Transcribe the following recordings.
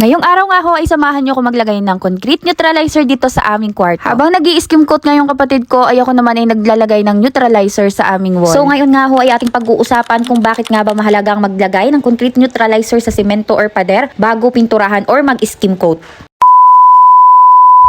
Ngayong araw nga ho ay samahan nyo ko maglagay ng concrete neutralizer dito sa aming kwarto. Habang nag-i-skim coat ngayong kapatid ko, ay ako naman ay naglalagay ng neutralizer sa aming wall. So ngayon nga ho ay ating pag-uusapan kung bakit nga ba mahalagang maglagay ng concrete neutralizer sa semento or pader bago pinturahan or mag-skim coat.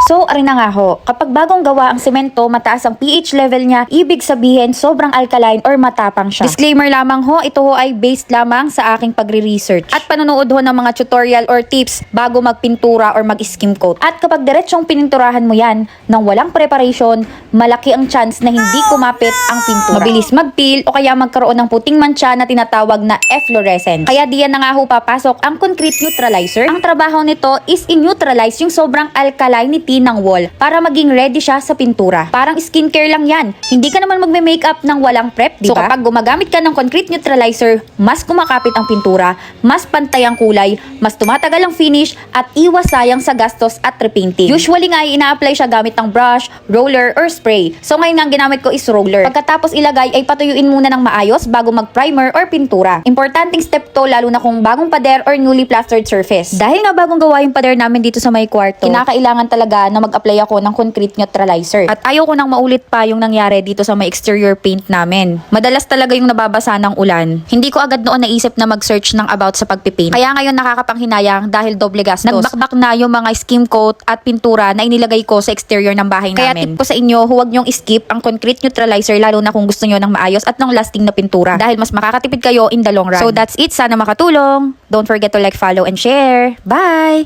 So, arin na nga ho, kapag bagong gawa ang semento, mataas ang pH level niya, ibig sabihin sobrang alkaline or matapang siya. Disclaimer lamang ho, ito ho ay based lamang sa aking pagre-research at panonood ho ng mga tutorial or tips bago magpintura or mag-skim coat. At kapag diretsyong pininturahan mo yan nang walang preparation, malaki ang chance na hindi kumapit ang pintura. Mabilis mag-peel o kaya magkaroon ng puting mancha na tinatawag na efflorescence. Kaya diyan na nga ho papasok ang concrete neutralizer. Ang trabaho nito is i-neutralize yung sobrang alkalinity ng wall para maging ready siya sa pintura. Parang skincare lang yan. Hindi ka naman magme-makeup ng walang prep, di ba? So kapag gumagamit ka ng concrete neutralizer, mas kumakapit ang pintura, mas pantay ang kulay, mas tumatagal ang finish, at iwas sayang sa gastos at repainting. Usually nga ay ina-apply siya gamit ng brush, roller, or spray. So ngayon nga ang ginamit ko is roller. Pagkatapos ilagay ay patuyuin muna ng maayos bago mag-primer or pintura. Importanteng step to lalo na kung bagong pader or newly plastered surface. Dahil nga bagong gawa yung pader namin dito sa may kwarto, kinakailangan talaga na mag-apply ako ng concrete neutralizer. At ayaw ko nang maulit pa yung nangyari dito sa may exterior paint namin. Madalas talaga yung nababasa ng ulan. Hindi ko agad noon naisip na mag-search ng about sa pagpipaint. Kaya ngayon nakakapanghinayang dahil doble gastos. Nagbakbak na yung mga skim coat at pintura na inilagay ko sa exterior ng bahay namin. Kaya tip ko sa inyo, huwag nyong skip ang concrete neutralizer lalo na kung gusto nyo ng maayos at ng lasting na pintura. Dahil mas makakatipid kayo in the long run. So that's it. Sana makatulong. Don't forget to like, follow, and share. Bye!